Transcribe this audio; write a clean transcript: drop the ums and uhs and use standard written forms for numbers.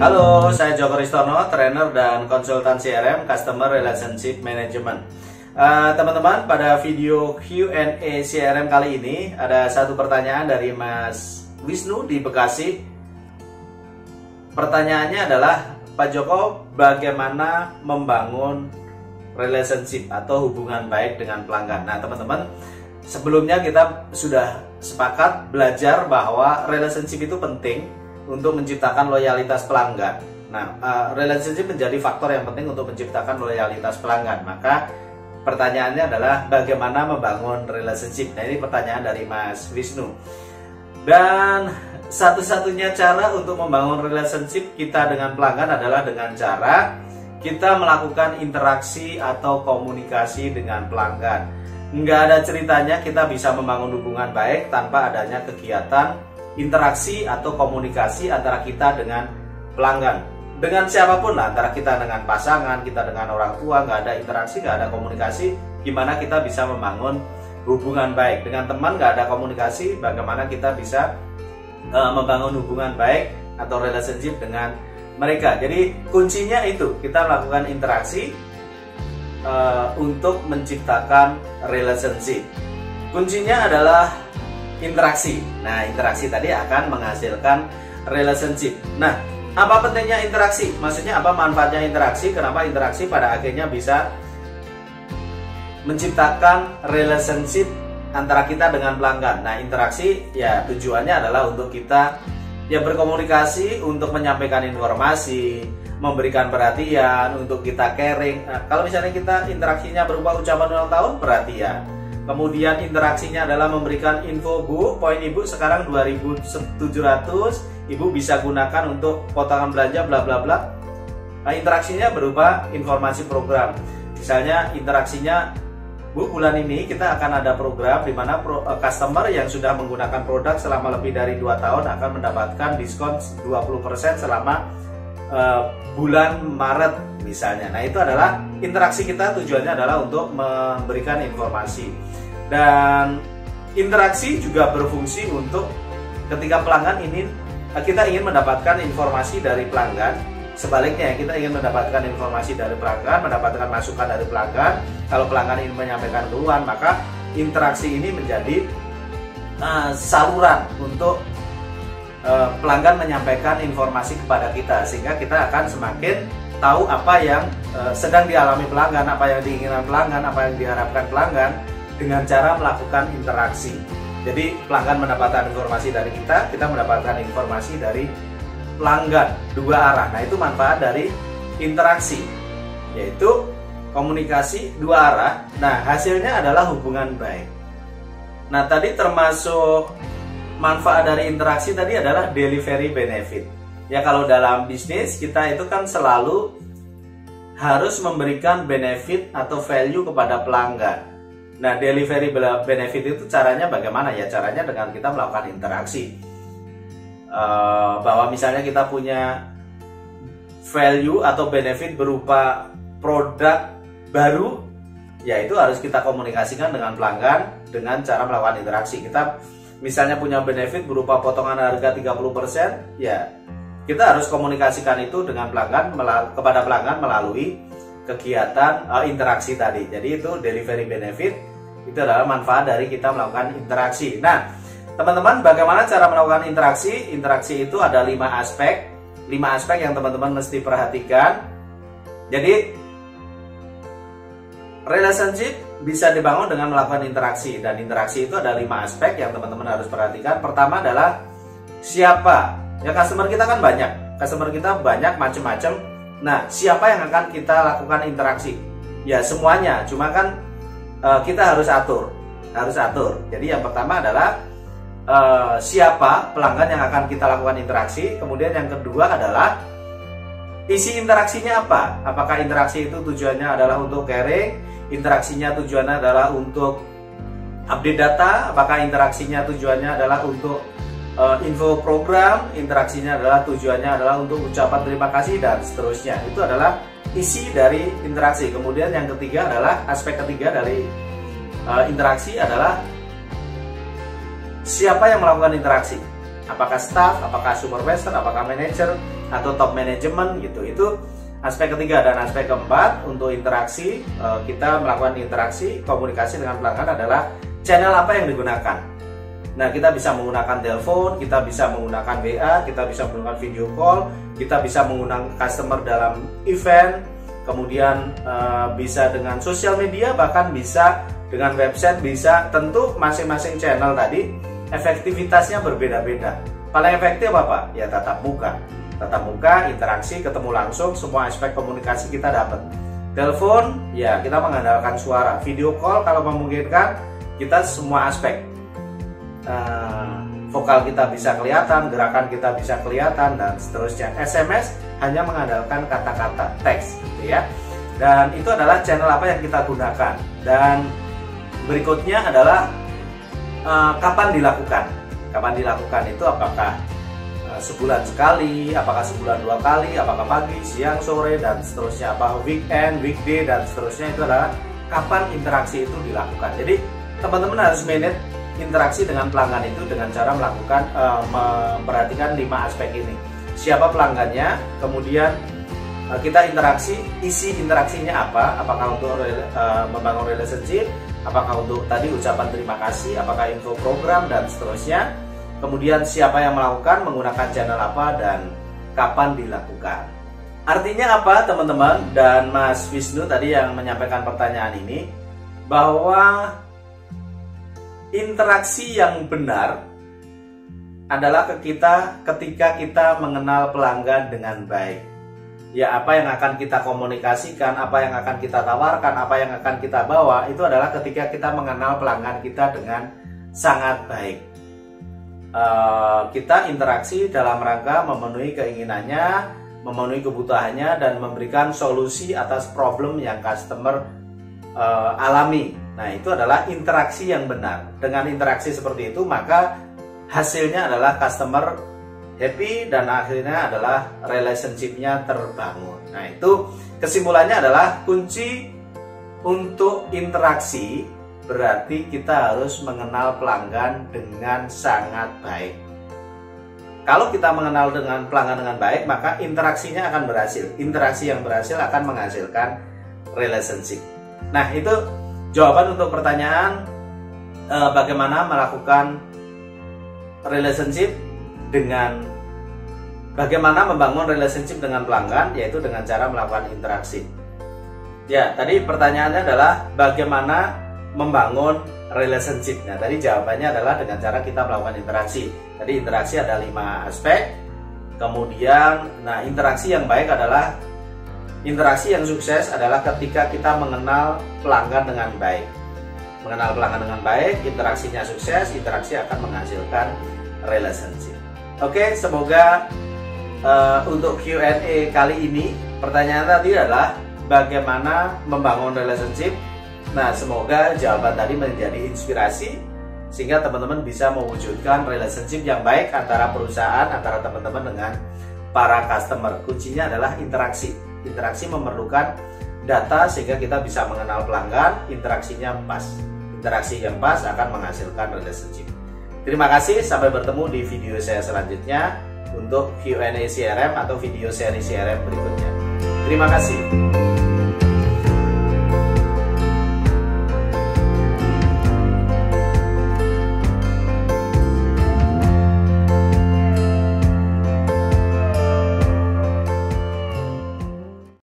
Halo, saya Joko Ristono, trainer dan konsultan CRM Customer Relationship Management. Teman-teman, pada video Q&A CRM kali ini ada satu pertanyaan dari Mas Wisnu di Bekasi. Pertanyaannya adalah, Pak Joko, bagaimana membangun relationship atau hubungan baik dengan pelanggan? Nah, teman-teman, sebelumnya kita sudah sepakat belajar bahwa relationship itu penting untuk menciptakan loyalitas pelanggan. Nah, relationship menjadi faktor yang penting untuk menciptakan loyalitas pelanggan. Maka pertanyaannya adalah bagaimana membangun relationship. Nah, ini pertanyaan dari Mas Wisnu. Dan satu-satunya cara untuk membangun relationship kita dengan pelanggan adalah dengan cara kita melakukan interaksi atau komunikasi dengan pelanggan. Nggak ada ceritanya kita bisa membangun hubungan baik tanpa adanya kegiatan interaksi atau komunikasi antara kita dengan pelanggan. Dengan siapapun lah, antara kita dengan pasangan, kita dengan orang tua, nggak ada interaksi, nggak ada komunikasi, gimana kita bisa membangun hubungan baik? Dengan teman nggak ada komunikasi, bagaimana kita bisa membangun hubungan baik atau relationship dengan mereka? Jadi kuncinya itu, kita melakukan interaksi untuk menciptakan relationship. Kuncinya adalah interaksi. Nah, interaksi tadi akan menghasilkan relationship. Nah, apa pentingnya interaksi? Maksudnya apa manfaatnya interaksi? Kenapa interaksi pada akhirnya bisa menciptakan relationship antara kita dengan pelanggan? Nah, interaksi ya tujuannya adalah untuk kita ya berkomunikasi, untuk menyampaikan informasi, memberikan perhatian, untuk kita caring. Nah, kalau misalnya kita interaksinya berupa ucapan ulang tahun, perhatian. Kemudian interaksinya adalah memberikan info, Bu, poin Ibu sekarang 2.700, Ibu bisa gunakan untuk potongan belanja bla bla bla. Nah, interaksinya berupa informasi program. Misalnya interaksinya, Bu, bulan ini kita akan ada program di mana customer yang sudah menggunakan produk selama lebih dari 2 tahun akan mendapatkan diskon 20% selama bulan Maret misalnya. Nah, itu adalah interaksi kita, tujuannya adalah untuk memberikan informasi. Dan interaksi juga berfungsi untuk ketika pelanggan ini kita ingin mendapatkan informasi dari pelanggan. Sebaliknya, kita ingin mendapatkan informasi dari pelanggan, mendapatkan masukan dari pelanggan. Kalau pelanggan ingin menyampaikan keluhan, maka interaksi ini menjadi saluran untuk pelanggan menyampaikan informasi kepada kita, sehingga kita akan semakin tahu apa yang sedang dialami pelanggan, apa yang diinginkan pelanggan, apa yang diharapkan pelanggan dengan cara melakukan interaksi. Jadi pelanggan mendapatkan informasi dari kita, kita mendapatkan informasi dari pelanggan, dua arah. Nah, itu manfaat dari interaksi, yaitu komunikasi dua arah. Nah, hasilnya adalah hubungan baik. Nah, tadi termasuk manfaat dari interaksi tadi adalah delivery benefit. Ya, kalau dalam bisnis kita itu kan selalu harus memberikan benefit atau value kepada pelanggan. Nah, delivery benefit itu caranya bagaimana? Ya, caranya dengan kita melakukan interaksi. Bahwa misalnya kita punya value atau benefit berupa produk baru, ya itu harus kita komunikasikan dengan pelanggan dengan cara melakukan interaksi. Kita misalnya punya benefit berupa potongan harga 30%, ya kita harus komunikasikan itu dengan pelanggan kepada pelanggan melalui kegiatan interaksi tadi. Jadi itu delivery benefit, itu adalah manfaat dari kita melakukan interaksi. Nah, teman-teman, bagaimana cara melakukan interaksi? Interaksi itu ada 5 aspek. 5 aspek yang teman-teman mesti perhatikan. Jadi relationship bisa dibangun dengan melakukan interaksi, dan interaksi itu ada 5 aspek yang teman-teman harus perhatikan. Pertama adalah siapa? Ya, customer kita kan banyak. Customer kita banyak macam-macam. Nah, siapa yang akan kita lakukan interaksi? Ya, semuanya. Cuma kan kita harus atur. Jadi yang pertama adalah siapa pelanggan yang akan kita lakukan interaksi. Kemudian yang kedua adalah isi interaksinya apa? Apakah interaksi itu tujuannya adalah untuk caring? Interaksinya tujuannya adalah untuk update data? Apakah interaksinya tujuannya adalah untuk info program? Interaksinya adalah tujuannya adalah untuk ucapan terima kasih dan seterusnya. Itu adalah isi dari interaksi. Kemudian yang ketiga adalah aspek ketiga dari interaksi adalah siapa yang melakukan interaksi. apakah staff, apakah supervisor, apakah manager atau top manajemen gitu. Itu aspek ketiga. Dan aspek keempat untuk interaksi, kita melakukan interaksi komunikasi dengan pelanggan adalah channel apa yang digunakan. Nah, kita bisa menggunakan telepon, kita bisa menggunakan WA, kita bisa menggunakan video call, kita bisa menggunakan customer dalam event, kemudian bisa dengan sosial media, bahkan bisa dengan website, bisa. Tentu masing-masing channel tadi efektivitasnya berbeda-beda. Paling efektif apa? Ya tatap muka. Tatap muka, interaksi, ketemu langsung, semua aspek komunikasi kita dapat. Telepon, ya kita mengandalkan suara. Video call kalau memungkinkan, kita semua aspek. Vokal kita bisa kelihatan, gerakan kita bisa kelihatan, dan seterusnya. SMS hanya mengandalkan kata-kata teks gitu ya. Dan itu adalah channel apa yang kita gunakan. Dan berikutnya adalah kapan dilakukan. Kapan dilakukan itu apakah sebulan sekali, apakah sebulan 2 kali, apakah pagi, siang, sore, dan seterusnya, apakah weekend, weekday, dan seterusnya. Itu adalah kapan interaksi itu dilakukan. Jadi teman-teman harus manage interaksi dengan pelanggan itu dengan cara melakukan memperhatikan 5 aspek ini. Siapa pelanggannya, kemudian kita interaksi, isi interaksinya apa, apakah untuk membangun relationship, apakah untuk tadi ucapan terima kasih, apakah info program, dan seterusnya. Kemudian siapa yang melakukan, menggunakan channel apa, dan kapan dilakukan. Artinya apa teman-teman? Dan Mas Wisnu tadi yang menyampaikan pertanyaan ini, bahwa interaksi yang benar adalah ketika kita mengenal pelanggan dengan baik. Ya, apa yang akan kita komunikasikan, apa yang akan kita tawarkan, apa yang akan kita bawa, itu adalah ketika kita mengenal pelanggan kita dengan sangat baik. Kita interaksi dalam rangka memenuhi keinginannya, memenuhi kebutuhannya, dan memberikan solusi atas problem yang customer alami. Nah, itu adalah interaksi yang benar. Dengan interaksi seperti itu, maka hasilnya adalah customer happy dan akhirnya adalah relationship-nya terbangun. Nah, itu kesimpulannya adalah kunci untuk interaksi berarti kita harus mengenal pelanggan dengan sangat baik. Kalau kita mengenal dengan pelanggan dengan baik, maka interaksinya akan berhasil. Interaksi yang berhasil akan menghasilkan relationship. Nah, itu jawaban untuk pertanyaan bagaimana melakukan relationship dengan bagaimana membangun relationship dengan pelanggan, yaitu dengan cara melakukan interaksi. Ya, tadi pertanyaannya adalah bagaimana membangun relationship. Nah, tadi jawabannya adalah dengan cara kita melakukan interaksi. Tadi interaksi ada 5 aspek. Kemudian, nah interaksi yang baik adalah interaksi yang sukses adalah ketika kita mengenal pelanggan dengan baik. Mengenal pelanggan dengan baik, interaksinya sukses, interaksi akan menghasilkan relationship. Oke, semoga untuk Q&A kali ini, pertanyaan tadi adalah bagaimana membangun relationship. Nah, semoga jawaban tadi menjadi inspirasi sehingga teman-teman bisa mewujudkan relationship yang baik antara perusahaan, antara teman-teman dengan para customer. Kuncinya adalah interaksi. Interaksi memerlukan data sehingga kita bisa mengenal pelanggan, interaksinya pas. Interaksi yang pas akan menghasilkan relationship. Terima kasih, sampai bertemu di video saya selanjutnya untuk Q&A CRM atau video seri CRM berikutnya. Terima kasih.